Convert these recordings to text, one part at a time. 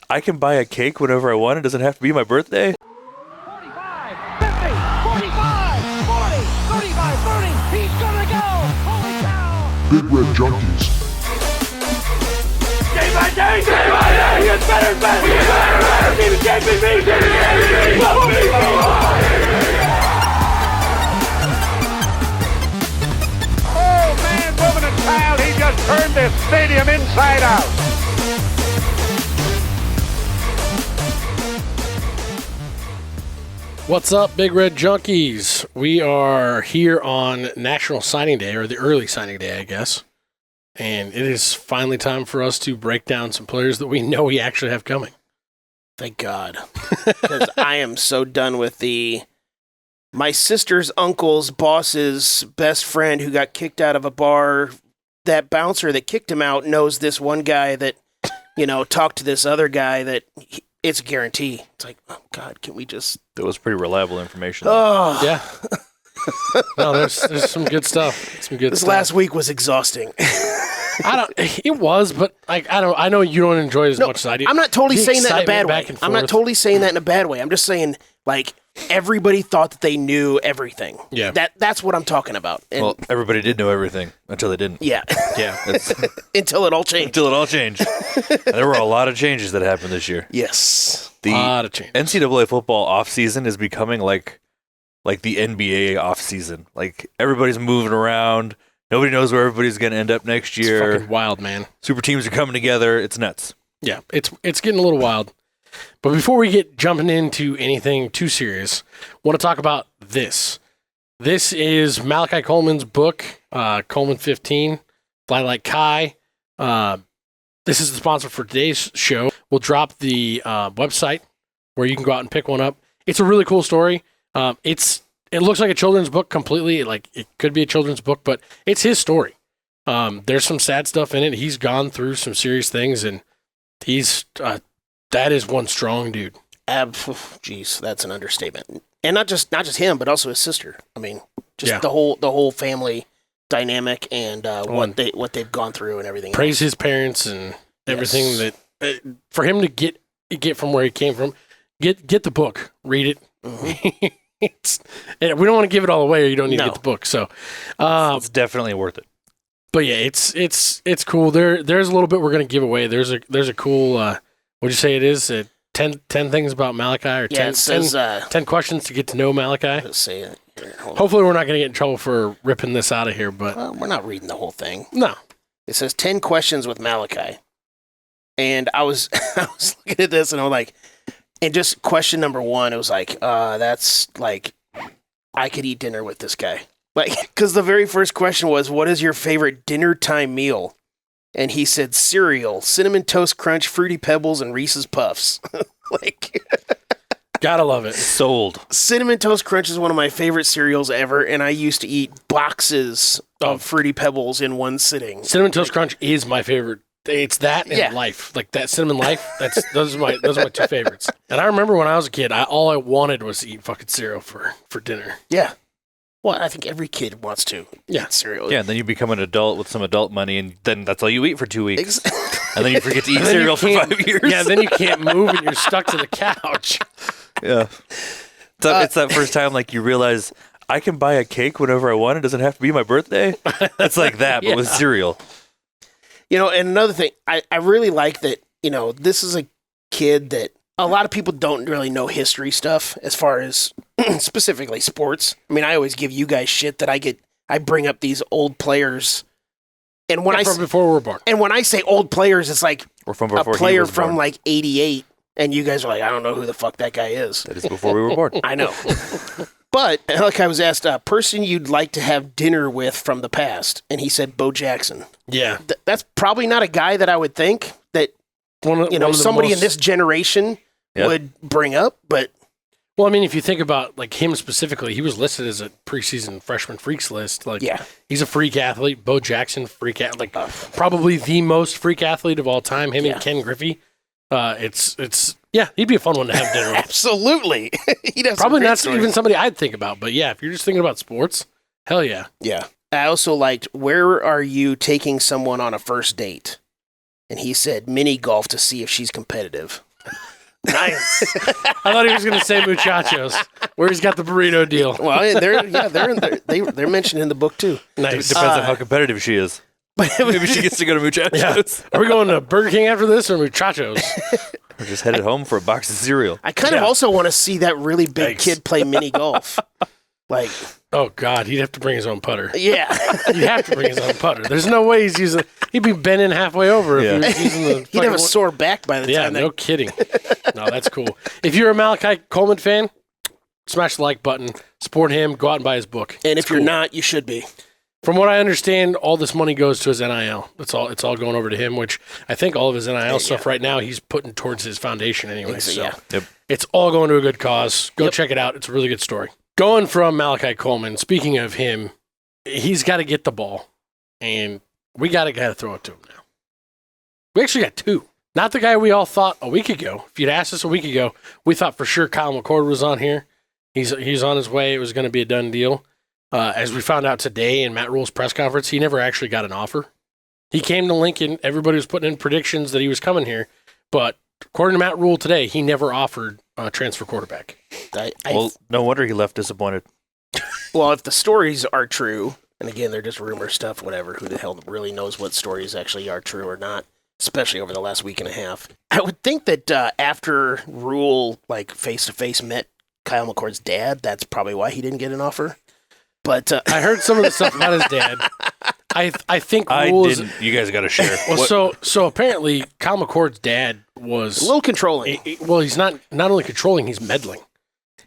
I can buy a cake whenever I want. It doesn't have to be my birthday. 45, 50, 45, 40, 35, 30. He's gonna go. Holy cow. Big Red Junkies. Day by day. Day by day. He gets better and better. We get better and better. Team is champion. Oh, man, woman, and child, he just turned this stadium inside out. What's up, Big Red Junkies? We are here on National Signing Day, or the early signing day, I guess. And it is finally time for us to break down some players that we know we actually have coming. Thank God. Because I am so done with my sister's uncle's boss's best friend who got kicked out of a bar. That bouncer that kicked him out knows this one guy that, talked to this other guy that it's a guarantee. It's like, oh, God, can we just... That was pretty reliable information. Oh. Yeah. No, there's some good stuff. This last week was exhausting. It was, but I know you don't enjoy it as much as I do. I'm not totally saying that in a bad way. I'm not totally saying that in a bad way. I'm just saying, everybody thought that they knew everything. Yeah. That's what I'm talking about. And well, everybody did know everything until they didn't. Yeah. Yeah. Until it all changed. There were a lot of changes that happened this year. Yes. The a lot of changes. NCAA football offseason is becoming like the NBA offseason. Like, everybody's moving around. Nobody knows where everybody's going to end up next year. It's fucking wild, man. Super teams are coming together. It's nuts. Yeah, it's getting a little wild. But before we get jumping into anything too serious, I want to talk about this. This is Malachi Coleman's book, Coleman 15, Fly Like Kai. This is the sponsor for today's show. We'll drop the website where you can go out and pick one up. It's a really cool story. It looks like a children's book completely. Like, it could be a children's book, but it's his story. There's some sad stuff in it. He's gone through some serious things, and he's that is one strong dude. Jeez, that's an understatement. And not just him, but also his sister. I mean, just the whole family dynamic and what they've gone through and everything. Praise his parents and everything that for him to get from where he came from. Get the book, read it. Mm-hmm. We don't want to give it all away, or you don't need to get the book. So it's definitely worth it. But yeah, it's cool. There's a little bit we're gonna give away. There's a cool what'd you say it is? 10 things about Malachi, or 10 questions to get to know Malachi. Let's say it. Hopefully we're not gonna get in trouble for ripping this out of here, but we're not reading the whole thing. No. It says 10 questions with Malachi. And I was looking at this and I'm like, and just question number one, it was like, that's like, I could eat dinner with this guy. Like, because the very first question was, what is your favorite dinner time meal? And he said cereal, Cinnamon Toast Crunch, Fruity Pebbles, and Reese's Puffs. Gotta love it. Sold. Cinnamon Toast Crunch is one of my favorite cereals ever, and I used to eat boxes of Fruity Pebbles in one sitting. Cinnamon Toast Crunch is my favorite. It's that and Life, like that Cinnamon Life. Those are my two favorites. And I remember when I was a kid, all I wanted was to eat fucking cereal for dinner. Yeah. Well, I think every kid wants to eat cereal. Yeah, and then you become an adult with some adult money, and then that's all you eat for 2 weeks. And then you forget to eat cereal for 5 years. Yeah, then you can't move and you're stuck to the couch. Yeah. It's that first time, like, you realize, I can buy a cake whenever I want. It doesn't have to be my birthday. It's like that, but with cereal. And another thing, I really like that, this is a kid that a lot of people don't really know history stuff as far as specifically sports. I mean, I always give you guys shit that I bring up these old players. And when before we were born. And when I say old players, it's like or from before a player from like 88. And you guys are like, I don't know who the fuck that guy is. That is before we were born. I know. But, like I was asked, a person you'd like to have dinner with from the past. And he said, Bo Jackson. Yeah. That's probably not a guy that I would think that, somebody in this generation would bring up. But, well, I mean, if you think about, like, him specifically, he was listed as a preseason freshman freaks list. Like, he's a freak athlete. Bo Jackson, freak athlete. Like, probably the most freak athlete of all time. Him and Ken Griffey. He'd be a fun one to have dinner with. Absolutely. He'd have probably not even somebody I'd think about, but yeah, if you're just thinking about sports, hell yeah. Yeah. I also liked, where are you taking someone on a first date? And he said, mini golf to see if she's competitive. Nice. I thought he was going to say muchachos, where he's got the burrito deal. Well, they're mentioned in the book too. Nice. Depends on how competitive she is. Maybe she gets to go to Muchachos. Are we going to Burger King after this or muchachos? Or just headed home for a box of cereal. I kind of also want to see that really big Yikes. kid play mini golf. Like, Oh, God, he'd have to bring his own putter. yeah. He'd have to bring his own putter. There's no way he's using. He'd be bending halfway over if he was using the. He'd have a fucking- sore back by the Yeah, time no kidding. No, that's cool. If you're a Malachi Coleman fan, smash the like button, support him, go out and buy his book. And It's if you're cool. not, you should be. From what I understand, all this money goes to his NIL. It's all going over to him, which I think all of his NIL stuff right now he's putting towards his foundation anyway. So Yeah. Yep. it's all going to a good cause. Go check it out. It's a really good story. Going from Malachi Coleman, speaking of him, he's got to get the ball, and we got to throw it to him now. We actually got two. Not the guy we all thought a week ago. If you'd asked us a week ago, we thought for sure Kyle McCord was on here. He's on his way. It was going to be a done deal. As we found out today in Matt Rhule's press conference, he never actually got an offer. He came to Lincoln. Everybody was putting in predictions that he was coming here. But according to Matt Rhule today, he never offered a transfer quarterback. Well, no wonder he left disappointed. Well, if the stories are true, and again, they're just rumor stuff, whatever, who the hell really knows what stories actually are true or not, especially over the last week and a half. I would think that after Rhule, like, face-to-face met Kyle McCord's dad, that's probably why he didn't get an offer. But I heard some of the stuff about his dad. I think I Rhule is. didn't. You guys got to share. Well, so apparently Kyle McCord's dad was a little controlling. Well, he's not only controlling, he's meddling.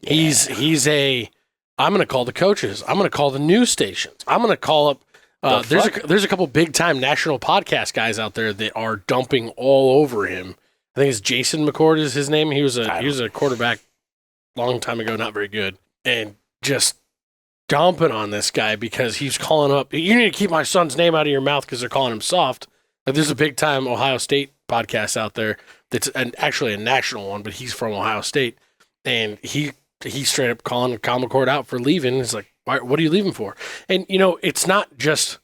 Yeah. He's I'm going to call the coaches. I'm going to call the news stations. I'm going to call up. There's a couple big time national podcast guys out there that are dumping all over him. I think it's Jason McCord is his name. He was a quarterback long time ago, not very good, and just dumping on this guy because he's calling up. You need to keep my son's name out of your mouth because they're calling him soft. Like, there's a big time Ohio State podcast out there that's actually a national one, but he's from Ohio State, and he straight up calling Kyle McCord out for leaving. He's like, what are you leaving for? And it's not just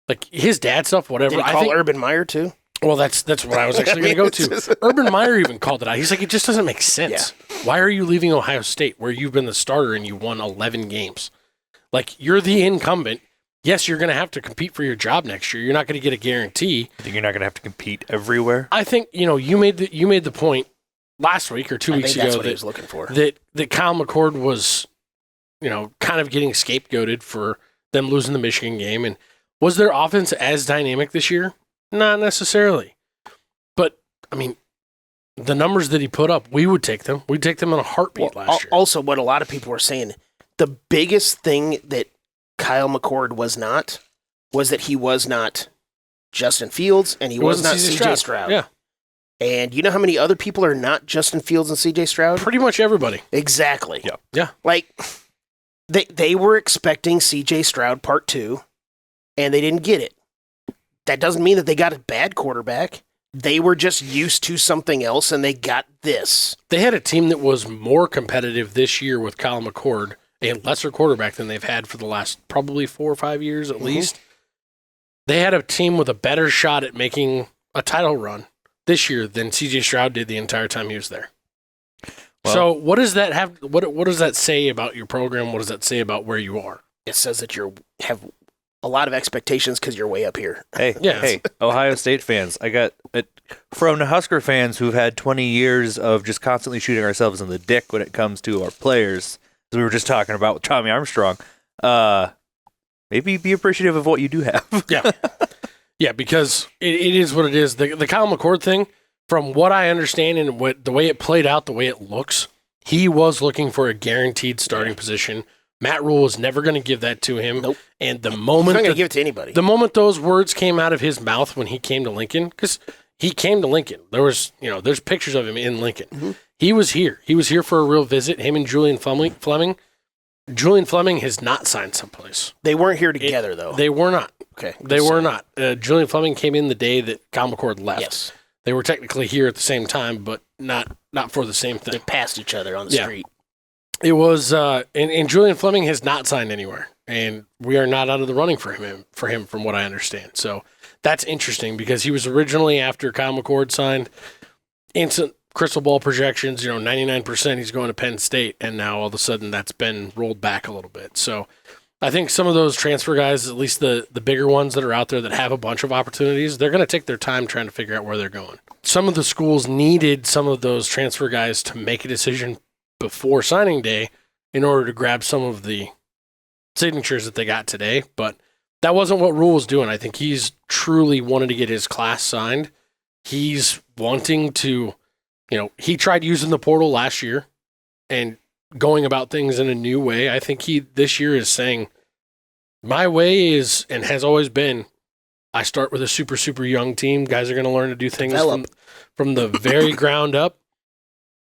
like his dad stuff, whatever. Did he call Urban Meyer too? Well, that's what I was actually going to go to. Urban Meyer even called it out. He's like, it just doesn't make sense. Yeah. Why are you leaving Ohio State where you've been the starter and you won 11 games? Like, you're the incumbent. Yes, you're going to have to compete for your job next year. You're not going to get a guarantee. I think you're not going to have to compete everywhere. I think, you made the point last week or 2 weeks ago that's what he was looking for. That Kyle McCord was, kind of getting scapegoated for them losing the Michigan game. And was their offense as dynamic this year? Not necessarily. But, I mean, the numbers that he put up, we would take them. We'd take them in a heartbeat last year. Also, what a lot of people were saying, the biggest thing that Kyle McCord was that he was not Justin Fields and he was not CJ Stroud. Yeah. And you know how many other people are not Justin Fields and CJ Stroud? Pretty much everybody. Exactly. Yeah. Yeah. Like, they were expecting CJ Stroud part 2, and they didn't get it. That doesn't mean that they got a bad quarterback. They were just used to something else, and they got this. They had a team that was more competitive this year with Kyle McCord, a lesser quarterback than they've had for the last probably 4 or 5 years at least. They had a team with a better shot at making a title run this year than CJ Stroud did the entire time he was there. Well, so what does that have? What does that say about your program? What does that say about where you are? It says that you have a lot of expectations because you're way up here. Hey, Ohio State fans. I got it from the Husker fans who've had 20 years of just constantly shooting ourselves in the dick when it comes to our players, as we were just talking about with Tommy Armstrong. Maybe be appreciative of what you do have. Yeah, because it is what it is. The Kyle McCord thing, from what I understand and the way it played out, the way it looks, he was looking for a guaranteed starting position. Matt Rhule was never going to give that to him. Nope. And the He's moment not going to give it to anybody. The moment those words came out of his mouth when he came to Lincoln, because he came to Lincoln, there's pictures of him in Lincoln. Mm-hmm. He was here. He was here for a real visit. Him and Julian Fleming. Julian Fleming has not signed someplace. They weren't here together, though. They were not. Okay. They were not. Julian Fleming came in the day that Kyle McCord left. Yes. They were technically here at the same time, but not for the same thing. They passed each other on the street. It was, and Julian Fleming has not signed anywhere, and we are not out of the running for him, from what I understand. So that's interesting because he was originally after Kyle McCord signed. crystal ball projections, 99% he's going to Penn State, and now all of a sudden that's been rolled back a little bit. So I think some of those transfer guys, at least the bigger ones that are out there that have a bunch of opportunities, they're going to take their time trying to figure out where they're going. Some of the schools needed some of those transfer guys to make a decision before signing day in order to grab some of the signatures that they got today, but that wasn't what Rhule was doing. I think he's truly wanted to get his class signed. He's wanting to, he tried using the portal last year and going about things in a new way. I think he this year is saying, my way is and has always been, I start with a super, super young team. Guys are going to learn to do things from the very ground up.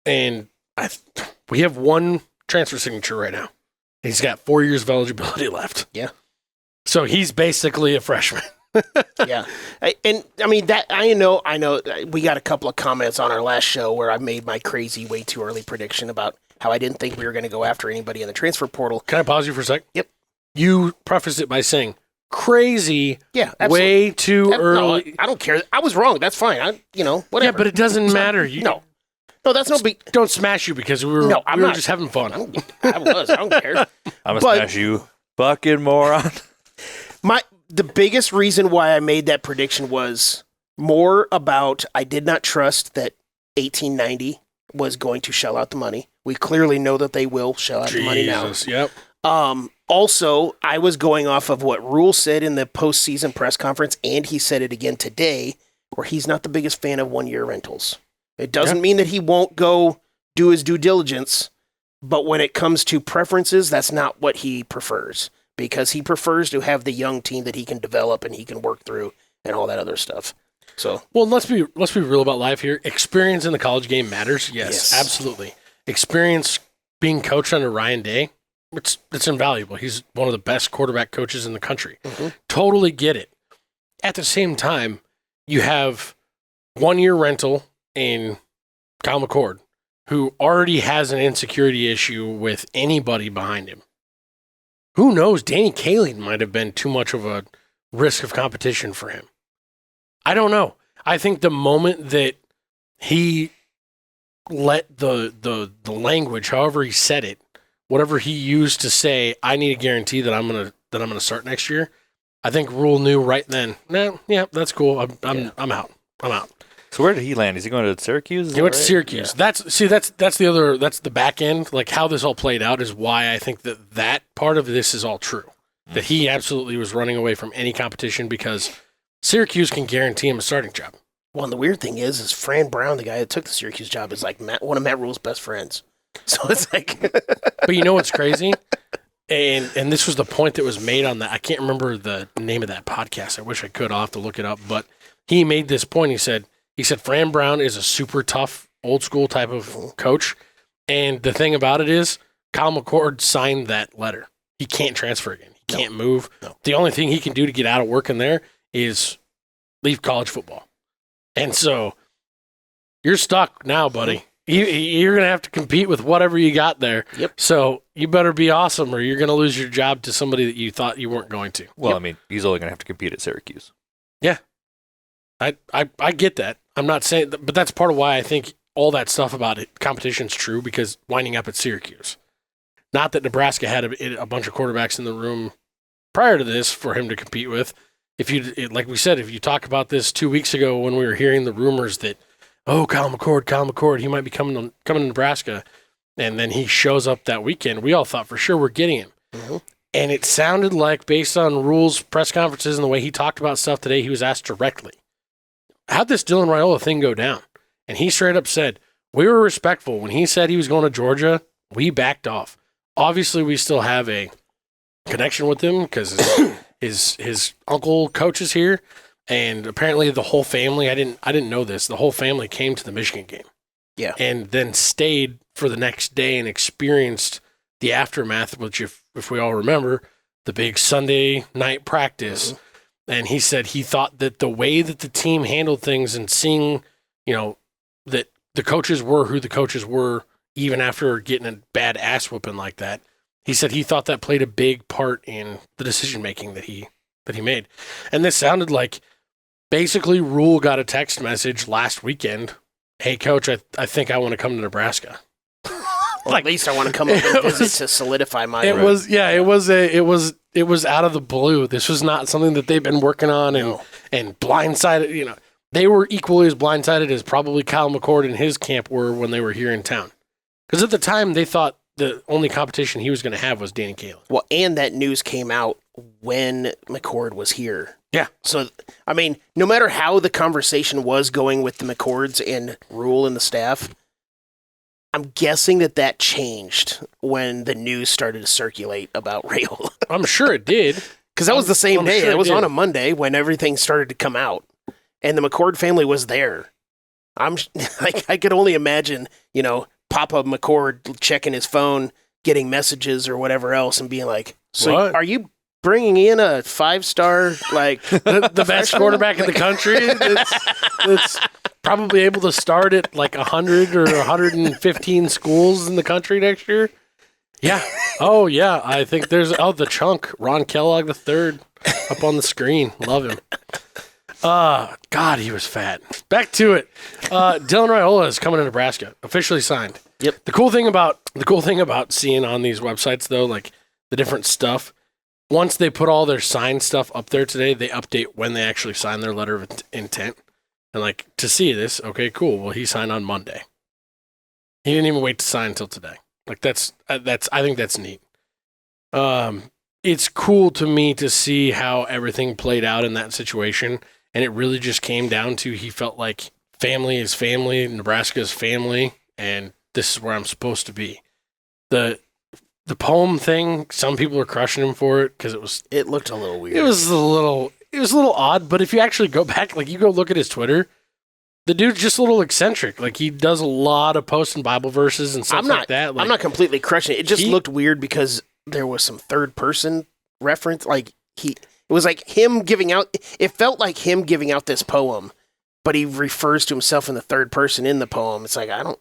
And we have one transfer signature right now. He's got 4 years of eligibility left. Yeah. So he's basically a freshman. Yeah. I know we got a couple of comments on our last show where I made my crazy way too early prediction about how I didn't think we were going to go after anybody in the transfer portal. Can I pause you for a sec? Yep. You prefaced it by saying crazy, yeah, absolutely. Way too early. No, I don't care. I was wrong. That's fine. Whatever. Yeah, but it doesn't matter. No, that's no big. Don't smash you because we were just having fun. I was. I don't care. I'm gonna smash you, fucking moron. The biggest reason why I made that prediction was more about I did not trust that 1890 was going to shell out the money. We clearly know that they will shell out the money now. Yep. Also, I was going off of what Rhule said in the postseason press conference, and he said it again today, where he's not the biggest fan of one-year rentals. It doesn't mean that he won't go do his due diligence, but when it comes to preferences, that's not what he prefers, because he prefers to have the young team that he can develop and he can work through and all that other stuff. So, well, let's be real about life here. Experience in the college game matters. Yes. Absolutely. Experience being coached under Ryan Day, it's invaluable. He's one of the best quarterback coaches in the country. Mm-hmm. Totally get it. At the same time, you have 1 year rental in Kyle McCord, who already has an insecurity issue with anybody behind him. Who knows? Danny Kaling might have been too much of a risk of competition for him. I don't know. I think the moment that he let the language, however he said it, whatever he used to say, I need a guarantee that I'm gonna start next year. I think Rhule knew right then. Yeah, that's cool. I'm out. So where did he land? Is he going to Syracuse? He went to Syracuse. Yeah. That's the back end. Like how this all played out is why I think that part of this is all true. That he absolutely was running away from any competition because Syracuse can guarantee him a starting job. Well, and the weird thing is Fran Brown, the guy that took the Syracuse job, is like one of Matt Rhule's best friends. So it's like, but you know what's crazy? And this was the point that was made on that. I can't remember the name of that podcast. I wish I could. I'll have to look it up. But he made this point. He said Fran Brown is a super tough, old school type of coach. And the thing about it is Kyle McCord signed that letter. He can't transfer again. He can't move. No. The only thing he can do to get out of work in there is leave college football. And so you're stuck now, buddy. You're going to have to compete with whatever you got there. Yep. So you better be awesome or you're going to lose your job to somebody that you thought you weren't going to. Well, I mean, he's only going to have to compete at Syracuse. Yeah. I get that. I'm not saying, but that's part of why I think all that stuff about it, competition's true, because winding up at Syracuse. Not that Nebraska had a bunch of quarterbacks in the room prior to this for him to compete with. Like we said, if you talk about this 2 weeks ago when we were hearing the rumors that, Kyle McCord, he might be coming to Nebraska, and then he shows up that weekend, we all thought for sure we're getting him. Mm-hmm. And it sounded like, based on Rhule's press conferences and the way he talked about stuff today, he was asked directly, how'd this Dylan Raiola thing go down? And he straight up said, we were respectful. When he said he was going to Georgia, we backed off. Obviously, we still have a connection with him because his uncle coaches here, and apparently the whole family, I didn't know this, the whole family came to the Michigan game. Yeah. And then stayed for the next day and experienced the aftermath, which if we all remember, the big Sunday night practice. Mm-hmm. And he said he thought that the way that the team handled things and seeing, that the coaches were who the coaches were, even after getting a bad ass whooping like that, he said he thought that played a big part in the decision making that he made. And this sounded like basically Rhule got a text message last weekend hey, coach, I think I want to come to Nebraska. Or at least I want to come up and visit to solidify my. It was out of the blue. This was not something that they've been working on and blindsided. You know, they were equally as blindsided as probably Kyle McCord and his camp were when they were here in town. Because at the time they thought the only competition he was going to have was Danny Kaling. Well, and that news came out when McCord was here. Yeah. So, I mean, no matter how the conversation was going with the McCords and Rhule and the staff, I'm guessing that changed when the news started to circulate about Raiola. I'm sure it did. Because that was the same day. Sure it was did. on a Monday when everything started to come out. And the McCord family was there. I'm like, I could only imagine, you know, Papa McCord checking his phone, getting messages or whatever else, and being like, "So What? are you bringing in a 5-star like the best quarterback in the country that's probably able to start at like 100 or 115 schools in the country next year?" Yeah. Oh, yeah. I think there's the chunk, Ron Kellogg III, up on the screen. Love him. God, he was fat. Back to it. Dylan Raiola is coming to Nebraska, officially signed. Yep. The cool thing about seeing on these websites though, like the different stuff, once they put all their signed stuff up there today, they update when they actually sign their letter of intent. And like to see this, okay, cool. Well, he signed on Monday. He didn't even wait to sign until today. Like that's I think that's neat. It's cool to me to see how everything played out in that situation. And it really just came down to he felt like family is family, Nebraska is family, and this is where I'm supposed to be. The poem thing, some people are crushing him for it because it looked a little weird. It was a little odd, but if you actually go back, like you go look at his Twitter, the dude's just a little eccentric. Like he does a lot of posting Bible verses and stuff like that. Like, I'm not completely crushing it. It just looked weird because there was some third person reference. Like it was like him giving out. It felt like him giving out this poem, but he refers to himself in the third person in the poem. It's like I don't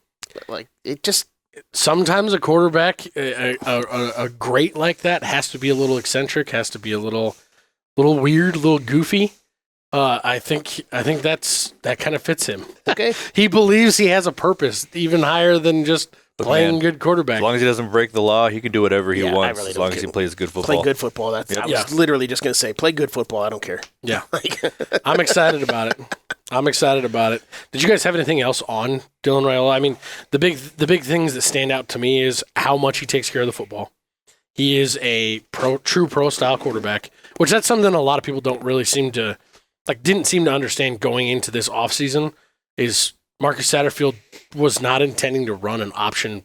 like it. Just sometimes a quarterback, a great like that, has to be a little eccentric, has to be a little weird, a little goofy. I think that kind of fits him. Okay. He believes he has a purpose even higher than just playing good quarterback. As long as he doesn't break the law, he can do whatever he wants. Really as long as he plays good football. Play good football. I was literally just going to say, play good football. I don't care. Yeah. I'm excited about it. Did you guys have anything else on Dylan Raiola? I mean, the big things that stand out to me is how much he takes care of the football. He is a true pro style quarterback, which that's something a lot of people don't really didn't seem to understand going into this offseason is Marcus Satterfield was not intending to run an option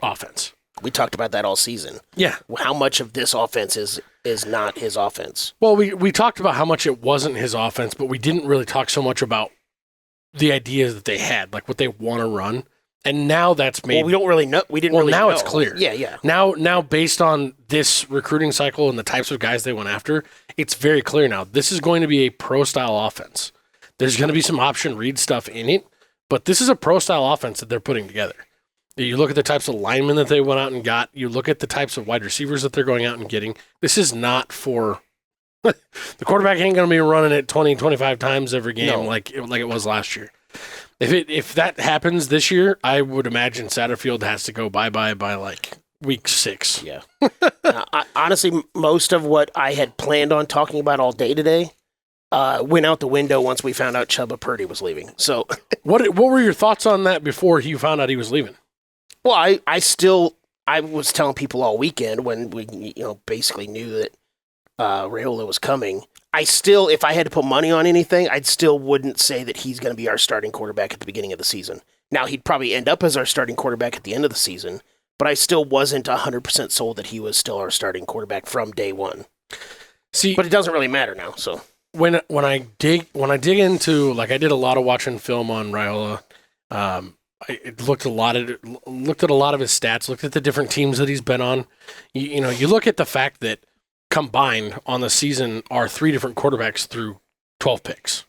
offense. We talked about that all season. Yeah. How much of this offense is not his offense? Well, we talked about how much it wasn't his offense, but we didn't really talk so much about the ideas that they had, like what they want to run. And now that's made. Well, we don't really know. We didn't really know. Now it's clear. Yeah. Now, based on this recruiting cycle and the types of guys they went after, it's very clear now. This is going to be a pro-style offense. There's going to be some option read stuff in it, but this is a pro-style offense that they're putting together. You look at the types of linemen that they went out and got. You look at the types of wide receivers that they're going out and getting. This is not for – the quarterback ain't going to be running it 20, 25 times every game like it was last year. If that happens this year, I would imagine Satterfield has to go bye-bye by like week 6. Yeah. Honestly, most of what I had planned on talking about all day today went out the window once we found out Chubba Purdy was leaving. So, what were your thoughts on that before you found out he was leaving? Well, I was telling people all weekend when we basically knew that Raiola was coming. If I had to put money on anything, I still wouldn't say that he's going to be our starting quarterback at the beginning of the season. Now, he'd probably end up as our starting quarterback at the end of the season, but I still wasn't 100% sold that he was still our starting quarterback from day one. See, but it doesn't really matter now. So when I dig into, like, I did a lot of watching film on Raiola. I looked at a lot of his stats, looked at the different teams that he's been on. You look at the fact that combined on the season are 3 different quarterbacks through 12 picks.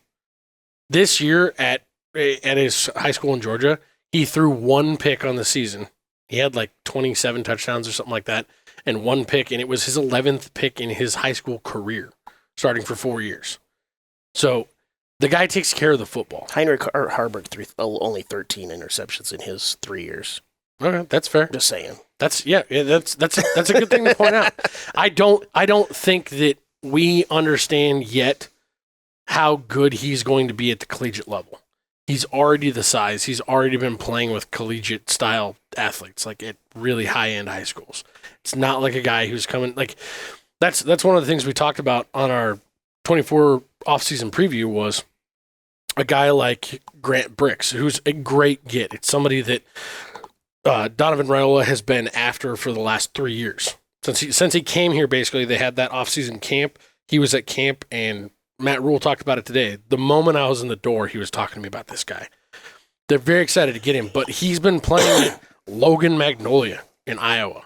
This year at his high school in Georgia, he threw 1 pick on the season. He had like 27 touchdowns or something like that, and 1 pick, and it was his 11th pick in his high school career, starting for 4 years. So The guy takes care of the football. Heinrich Haarberg only 13 interceptions in his 3 years. Okay, that's fair. Just saying. That's a good thing to point out. I don't think that we understand yet how good he's going to be at the collegiate level. He's already the size. He's already been playing with collegiate style athletes, like at really high end high schools. It's not like a guy who's coming like that's one of the things we talked about on our 24 offseason preview was a guy like Grant Bricks, who's a great get. It's somebody that Donovan Raiola has been after for the last 3 years. Since he came here, basically, they had that offseason camp. He was at camp, and Matt Rhule talked about it today. The moment I was in the door, he was talking to me about this guy. They're very excited to get him, but he's been playing at Logan Magnolia in Iowa,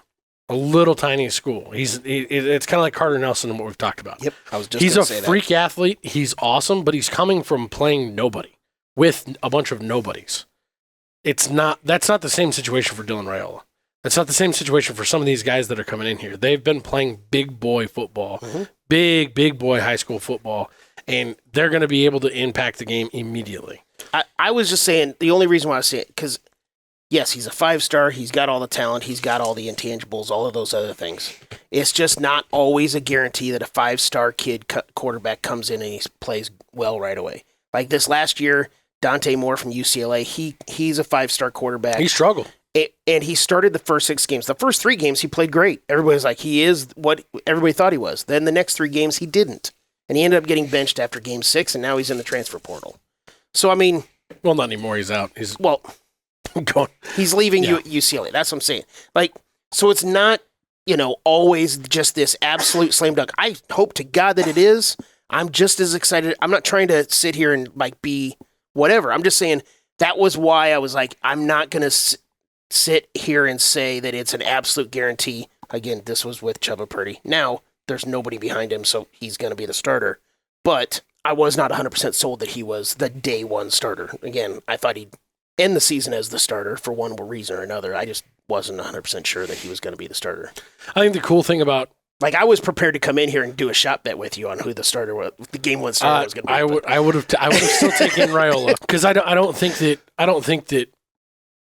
a little tiny school. It's kind of like Carter Nelson and what we've talked about. Yep, I was just He's gonna a say freak athlete. He's awesome, but he's coming from playing nobody with a bunch of nobodies. That's not the same situation for Dylan Raiola. That's not the same situation for some of these guys that are coming in here. They've been playing big boy football, big boy high school football, and they're going to be able to impact the game immediately. I was just saying, the only reason why I say it, because, yes, he's a 5-star, he's got all the talent, he's got all the intangibles, all of those other things. It's just not always a guarantee that a 5-star kid quarterback comes in and he plays well right away. Like this last year, Dante Moore from UCLA, he's a 5-star quarterback. He struggled. And he started the first 6 games. The first 3 games, he played great. Everybody was like, he is what everybody thought he was. Then the next 3 games, he didn't. And he ended up getting benched after game 6, and now he's in the transfer portal. So, I mean... Well, not anymore. He's out. He's leaving UCLA. That's what I'm saying. Like, so it's not, always just this absolute slam dunk. I hope to God that it is. I'm just as excited. I'm not trying to sit here and, be whatever. I'm just saying that was why I was like, I'm not going to sit here and say that it's an absolute guarantee. Again, this was with Chubba Purdy. Now, there's nobody behind him, so he's going to be the starter. But I was not 100% sold that he was the day one starter. Again, I thought he'd end the season as the starter for one reason or another. I just wasn't 100% sure that he was going to be the starter. I think the cool thing about... I was prepared to come in here and do a shot bet with you on who the starter was, the game one starter was going to be. I would have still taken Raiola because I don't think that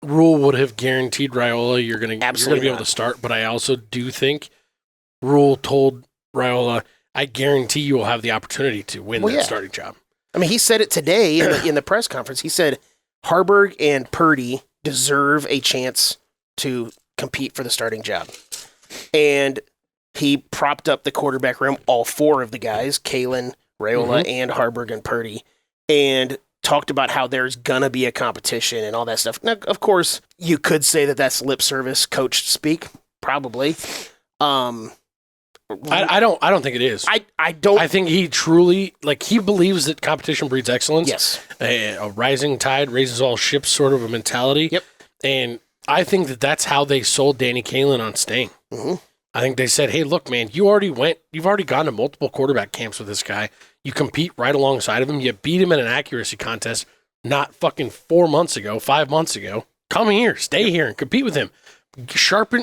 Rhule would have guaranteed Raiola you're going to be able to start, but I also do think Rhule told Raiola, I guarantee you will have the opportunity to win that starting job. I mean, he said it today in the press conference. He said Haarberg and Purdy deserve a chance to compete for the starting job. And he propped up the quarterback room, all 4 of the guys, Kalen, Raiola, and Haarberg and Purdy, and talked about how there's going to be a competition and all that stuff. Now, of course, you could say that that's lip service coach speak, probably. I don't think it is. I don't. I think he truly, he believes that competition breeds excellence. Yes. A rising tide raises all ships sort of a mentality. Yep. And I think that that's how they sold Danny Kalen on staying. Mm-hmm. I think they said, hey, look, man, you've already gone to multiple quarterback camps with this guy. You compete right alongside of him. You beat him in an accuracy contest not fucking 5 months ago. Come here, stay here, and compete with him.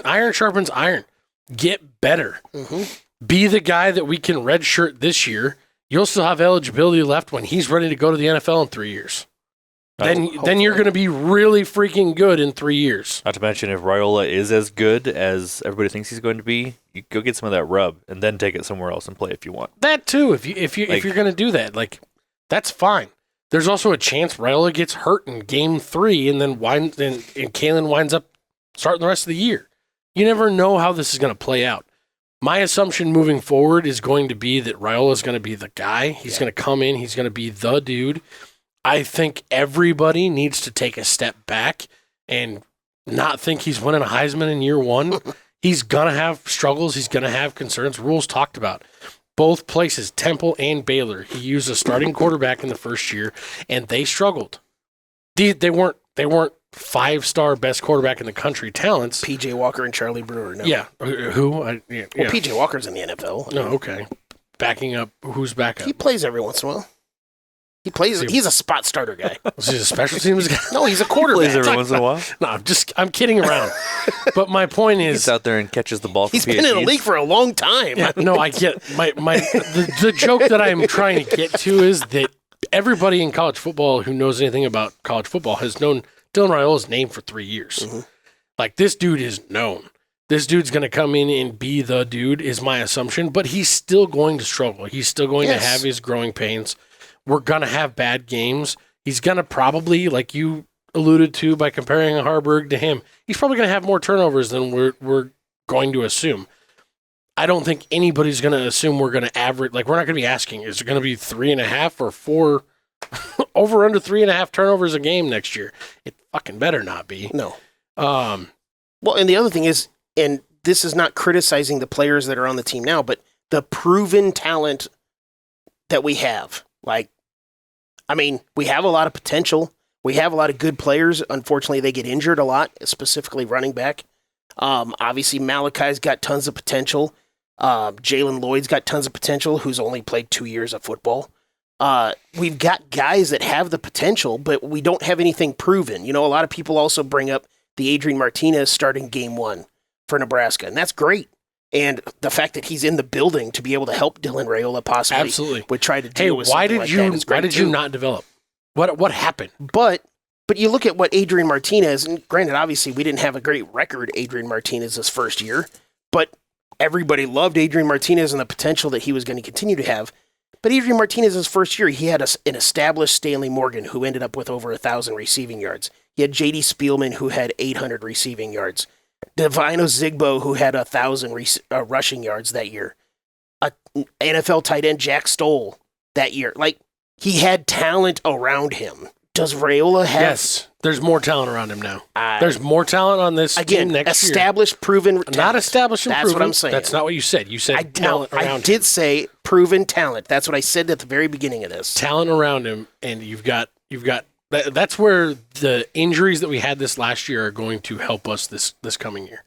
Iron sharpens iron. Get better. Mm-hmm. Be the guy that we can redshirt this year. You'll still have eligibility left when he's ready to go to the NFL in 3 years. Then you're going to be really freaking good in 3 years. Not to mention, if Raiola is as good as everybody thinks he's going to be, you go get some of that rub and then take it somewhere else and play if you want. That too, if you're going to do that, that's fine. There's also a chance Raiola gets hurt in game 3 and then Kalen winds up starting the rest of the year. You never know how this is going to play out. My assumption moving forward is going to be that Raiola is going to be the guy. He's going to come in. He's going to be the dude. I think everybody needs to take a step back and not think he's winning a Heisman in year 1. He's going to have struggles. He's going to have concerns. Rhule's talked about both places, Temple and Baylor. He used a starting quarterback in the first year, and they struggled. They weren't 5-star best quarterback in the country talents. P.J. Walker and Charlie Brewer. No. Yeah. Who? P.J. Walker's in the NFL. No, okay. Backing up. Who's backing up? He plays every once in a while. He plays. He's a spot starter guy. Is he a special teams guy? No, he's a quarterback. Plays every once in a while. No, I'm kidding around. But my point is, he's out there and catches the ball. He's been in the league for a long time. Yeah, no, I get the joke that I'm trying to get to is that everybody in college football who knows anything about college football has known Dylan Raiola's name for 3 years. Mm-hmm. Like, this dude is known. This dude's going to come in and be the dude, is my assumption, but he's still going to struggle. He's still going to have his growing pains. We're going to have bad games. He's going to probably, like you alluded to by comparing Harburg to him, he's probably going to have more turnovers than we're going to assume. I don't think anybody's going to assume we're going to average, like, we're not going to be asking, is it going to be 3.5 or 4, over under 3.5 turnovers a game next year? It fucking better not be. No. Well, and the other thing is, and this is not criticizing the players that are on the team now, but the proven talent that we have. Like, I mean, we have a lot of potential. We have a lot of good players. Unfortunately, they get injured a lot, specifically running back. Obviously, Malachi's got tons of potential. Jalen Lloyd's got tons of potential, who's only played 2 years of football. We've got guys that have the potential, but we don't have anything proven. You know, a lot of people also bring up the Adrian Martinez starting game 1 for Nebraska, and that's great. And the fact that he's in the building to be able to help Dylan Raiola possibly would try to deal with something like that is great. Why did you not develop? What happened? But you look at what Adrian Martinez, and granted, obviously we didn't have a great record Adrian Martinez's first year, but everybody loved Adrian Martinez and the potential that he was going to continue to have. But Adrian Martinez's first year, he had an established Stanley Morgan who ended up with over 1,000 receiving yards. He had J.D. Spielman who had 800 receiving yards. Divine Ozigbo, who had 1,000 rushing yards that year. NFL tight end Jack Stoll that year. Like, he had talent around him. Does Raiola have... Yes, there's more talent around him now. There's more talent on this team next year. Established, proven talent. Not established and proven. That's what I'm saying. That's not what you said. You said talent around him. I did say proven talent. That's what I said at the very beginning of this. Talent around him, and you've got that's where the injuries that we had this last year are going to help us this coming year.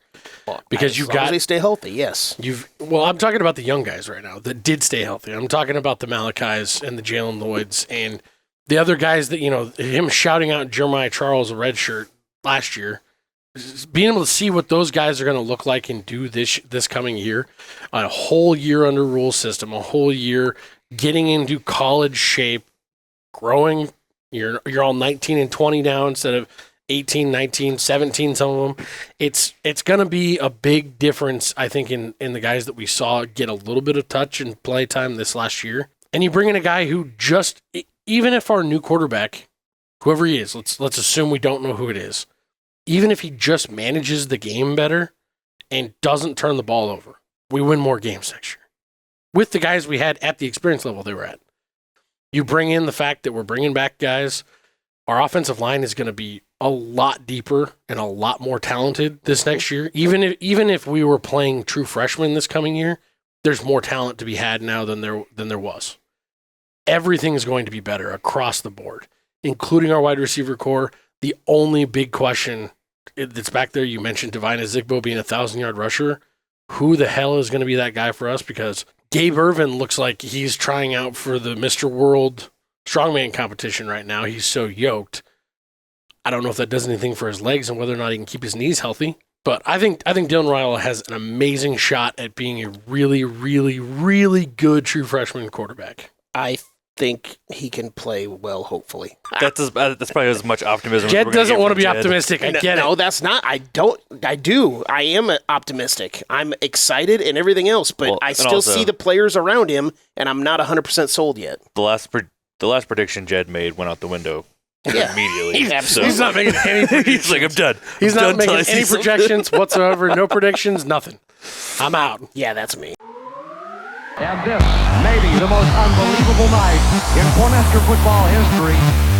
Well, because as long as they stay healthy, yes. I'm talking about the young guys right now that did stay healthy. I'm talking about the Malachis and the Jalen Lloyds and the other guys that, you know, him shouting out Jeremiah Charles, a red shirt last year, being able to see what those guys are going to look like and do this coming year, a whole year under Rhule system, a whole year getting into college shape, growing. You're all 19 and 20 now instead of 18, 19, 17, some of them. It's going to be a big difference, I think, in the guys that we saw get a little bit of touch and play time this last year. And you bring in a guy who just, even if our new quarterback, whoever he is, let's assume we don't know who it is, even if he just manages the game better and doesn't turn the ball over, we win more games next year. With the guys we had at the experience level they were at. You bring in the fact that we're bringing back guys. Our offensive line is going to be a lot deeper and a lot more talented this next year. Even if we were playing true freshmen this coming year, there's more talent to be had now than there was. Everything is going to be better across the board, including our wide receiver core. The only big question that's back there, you mentioned Divine Ozigbo being a 1,000-yard rusher. Who the hell is going to be that guy for us? Because Gabe Irvin looks like he's trying out for the Mr. World strongman competition right now. He's so yoked. I don't know if that does anything for his legs and whether or not he can keep his knees healthy. But I think Dylan Raiola has an amazing shot at being a really, really, really good true freshman quarterback. I think he can play well, hopefully. That's probably as much optimism. Jed doesn't want to be optimistic. I get it. No, that's not. I do. I am optimistic. I'm excited and everything else, but I still see the players around him, and I'm not 100% sold yet. The last prediction Jed made went out the window. Yeah. Immediately. He's not making any predictions. He's like, I'm done. He's not making any projections whatsoever. No predictions, nothing. I'm out. Yeah, that's me. And this may be the most unbelievable night in Cornhusker football history.